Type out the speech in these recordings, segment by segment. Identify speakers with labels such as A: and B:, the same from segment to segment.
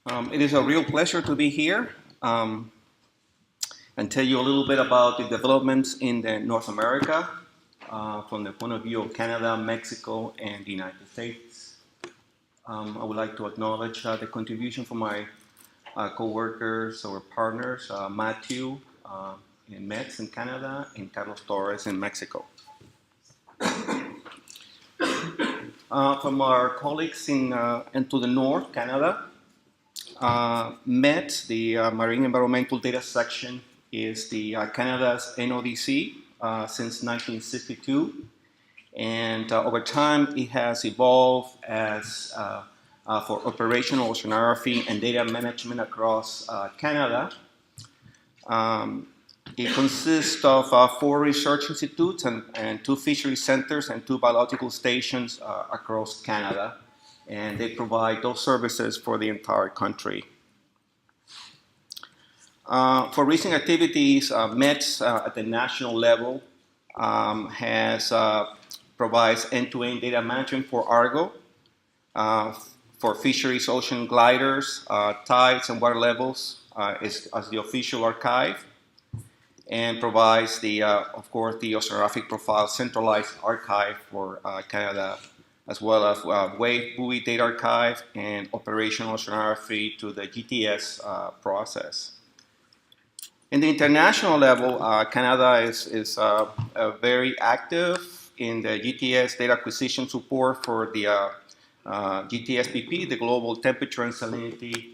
A: It is a real pleasure to be here and tell you a little bit about the developments in North America from the point of view of Canada, Mexico, and the United States. I would like to acknowledge the contribution from my co-workers or partners, Matthew in Metz in Canada and Carlos Torres in Mexico. From our colleagues to the north, Canada, MET, the Marine Environmental Data Section, is the Canada's NODC since 1962, and over time it has evolved as for operational oceanography and data management across Canada. It consists of 4 research institutes and 2 fishery centers and 2 biological stations across Canada, and they provide those services for the entire country. For recent activities, METS at the national level provides end-to-end data management for Argo, for fisheries, ocean gliders, tides, and water levels as the official archive, and provides of course, the oceanographic profile centralized archive for Canada, as well as wave buoy data archive and operational oceanography to the GTS process. In the international level, Canada is very active in the GTS data acquisition support for the GTSPP, the Global Temperature and Salinity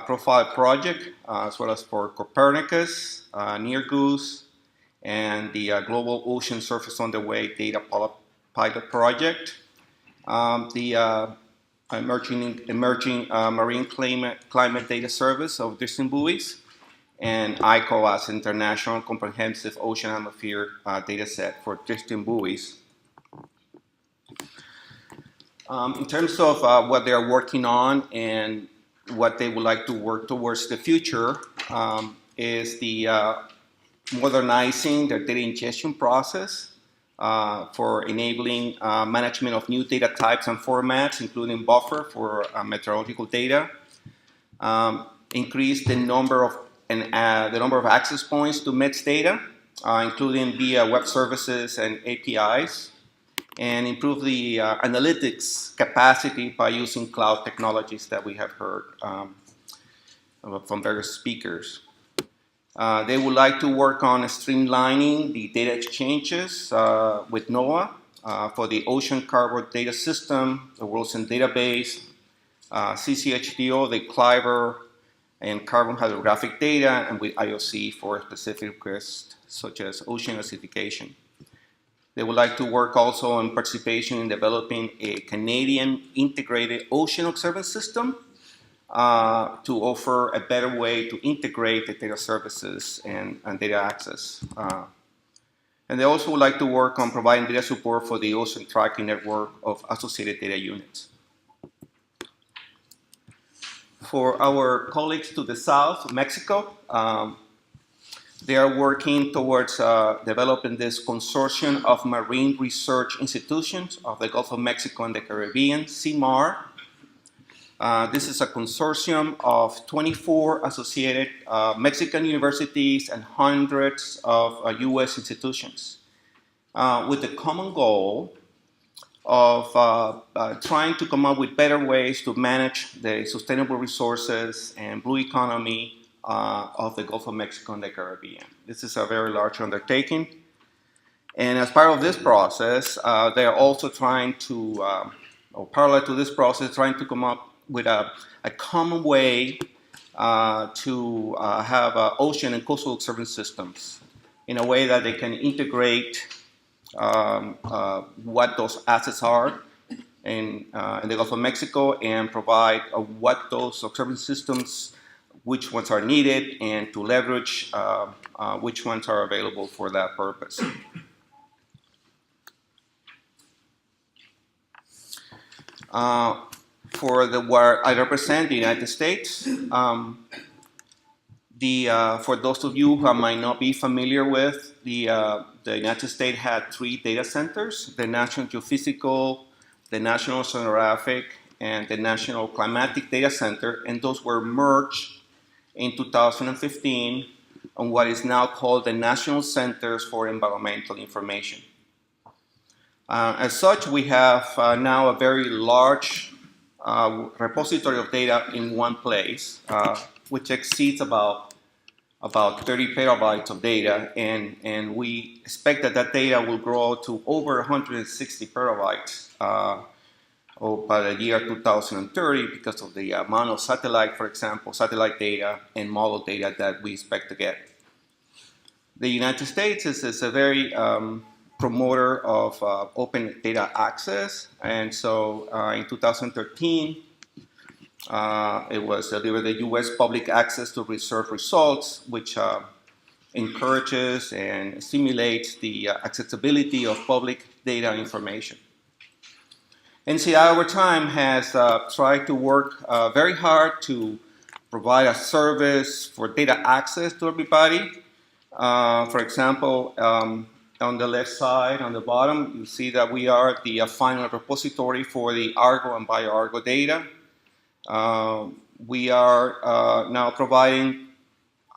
A: Profile Project, as well as for Copernicus, Near Goose, and the Global Ocean Surface on the Way Data Pilot Project, the emerging Marine Climate Data Service of distant buoys, and ICOAS, International Comprehensive Ocean Atmosphere Data Set for distant buoys. In terms of what they are working on and what they would like to work towards the future is the modernizing their data ingestion process for enabling management of new data types and formats, including buffer for meteorological data, increase the number of access points to METS data, including via web services and APIs, and improve the analytics capacity by using cloud technologies that we have heard from various speakers. They would like to work on streamlining the data exchanges with NOAA for the Ocean Carbon Data System, the World Ocean Database, CCHDO, the Cliver, and carbon hydrographic data, and with IOC for specific requests such as ocean acidification. They would like to work also on participation in developing a Canadian integrated ocean observance system to offer a better way to integrate the data services and data access. And they also would like to work on providing data support for the ocean tracking network of associated data units. For our colleagues to the south, Mexico, they are working towards developing this consortium of marine research institutions of the Gulf of Mexico and the Caribbean, CMAR. This is a consortium of 24 associated Mexican universities and hundreds of US institutions with the common goal of trying to come up with better ways to manage the sustainable resources and blue economy of the Gulf of Mexico and the Caribbean. This is a very large undertaking. And as part of this process, they are also trying to, or parallel to this process, trying to come up with a common way to have ocean and coastal observance systems in a way that they can integrate what those assets are in the Gulf of Mexico and provide what those observance systems, which ones are needed, and to leverage which ones are available for that purpose. For where I represent the United States, for those of you who might not be familiar with, the United States had 3 data centers: the National Geophysical, the National Oceanographic, and the National Climatic Data Center, and those were merged in 2015 on what is now called the National Centers for Environmental Information. As such, we have now a very large repository of data in one place, which exceeds about 30 petabytes of data, and we expect that that data will grow to over 160 petabytes by the year 2030 because of the amount of satellite, for example, satellite data and model data that we expect to get. The United States is a very promoter of open data access, and so in 2013, it was delivered the U.S. Public Access to Research Results, which encourages and stimulates the accessibility of public data information. NCI over time has tried to work very hard to provide a service for data access to everybody. For example, on the left side, on the bottom, you see that we are the final repository for the Argo and BioArgo data. We are now providing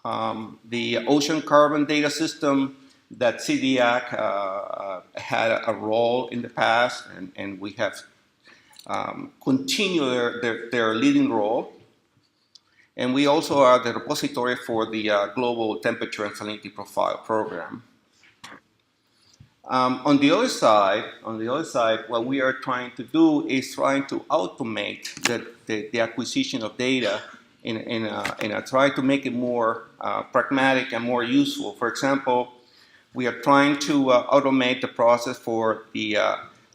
A: the ocean carbon data system that CDAC had a role in the past, and we have continued their leading role. And we also are the repository for the Global Temperature and Salinity Profile Program. On the other side, what we are trying to do is trying to automate the acquisition of data in a try to make it more pragmatic and more useful. For example, we are trying to automate the process for the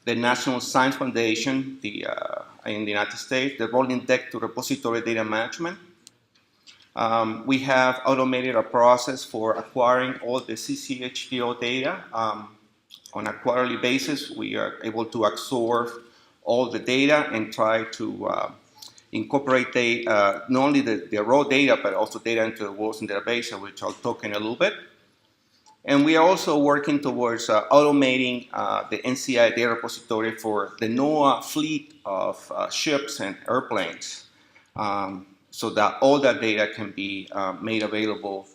A: National Science Foundation in the United States, the rolling deck to repository data management. We have automated a process for acquiring all the CCHDO data. On a quarterly basis, we are able to absorb all the data and try to incorporate not only the raw data, but also data into the Wilson database, which I'll talk in a little bit. And we are also working towards automating the NCI data repository for the NOAA fleet of ships and airplanes, so that all that data can be made available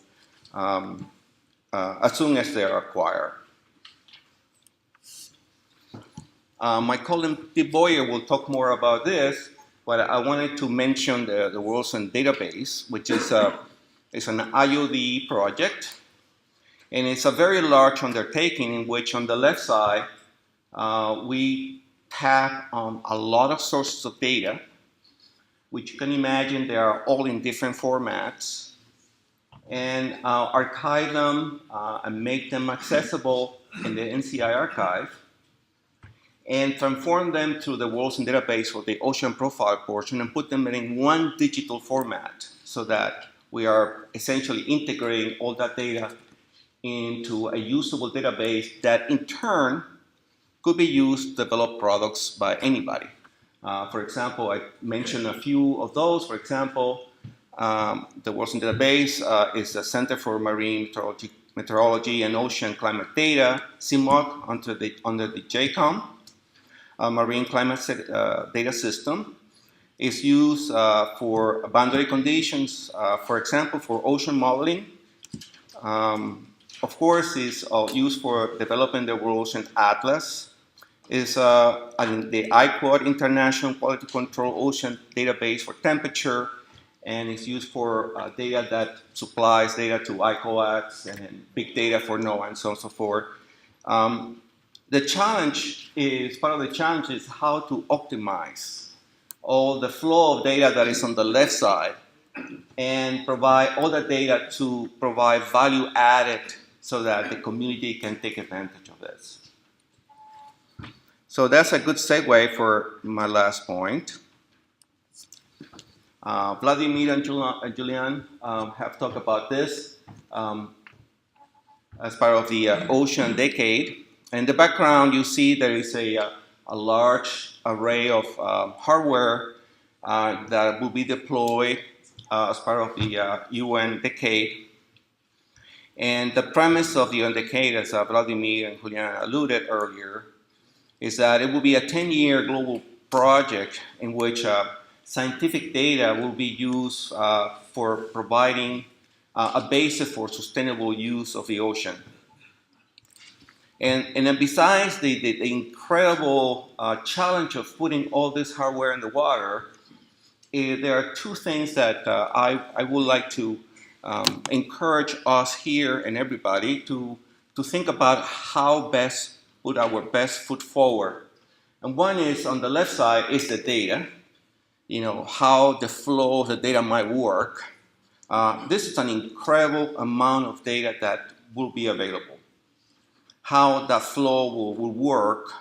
A: as soon as they are acquired. My colleague Steve Boyer will talk more about this, but I wanted to mention the Wilson database, which is an IODE project, and it's a very large undertaking in which on the left side we have a lot of sources of data, which you can imagine they are all in different formats, and archive them and make them accessible in the NCI archive, and transform them to the Wilson database for the ocean profile portion and put them in one digital format so that we are essentially integrating all that data into a usable database that in turn could be used to develop products by anybody. For example, I mentioned a few of those. For example, the Wilson database is the Center for Marine Meteorology and Ocean Climate Data, CMOC, under the JCOM. Marine Climate Data System is used for boundary conditions, for example, for ocean modeling. Of course, is used for developing the World Ocean Atlas. Is the IODE International Quality Control Ocean Database for temperature, and is used for data that supplies data to ICOATS and big data for NOAA and so on and so forth. The challenge is, part of the challenge is how to optimize all the flow of data that is on the left side and provide all the data to provide value added so that the community can take advantage of this. So that's a good segue for my last point. Vladimir and Julian have talked about this as part of the Ocean Decade. In the background, you see there is a large array of hardware that will be deployed as part of the UN Decade. And the premise of the UN Decade, as Vladimir and Julian alluded earlier, is that it will be a 10-year global project in which scientific data will be used for providing a basis for sustainable use of the ocean. And then besides the incredible challenge of putting all this hardware in the water, there are two things that I would like to encourage us here and everybody to think about how best put our best foot forward. And one is on the left side is the data, how the flow of the data might work. This is an incredible amount of data that will be available. How that flow will work,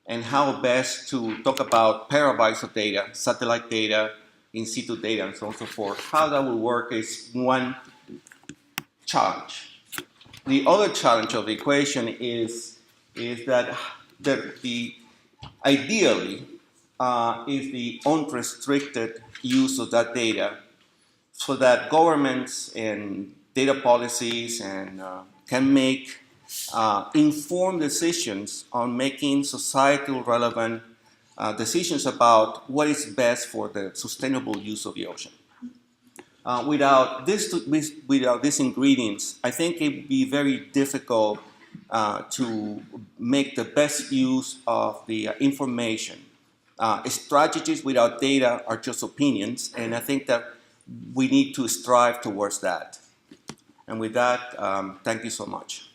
A: and how best to talk about terabytes of data, satellite data, in situ data, and so on and so forth. How that will work is one challenge. The other challenge of the equation is that the ideally is the unrestricted use of that data, so that governments and data policies and can make informed decisions on making societal relevant decisions about what is best for the sustainable use of the ocean. Without these ingredients, I think it would be very difficult to make the best use of the information. Strategies without data are just opinions, and I think that we need to strive towards that. And with that, thank you so much.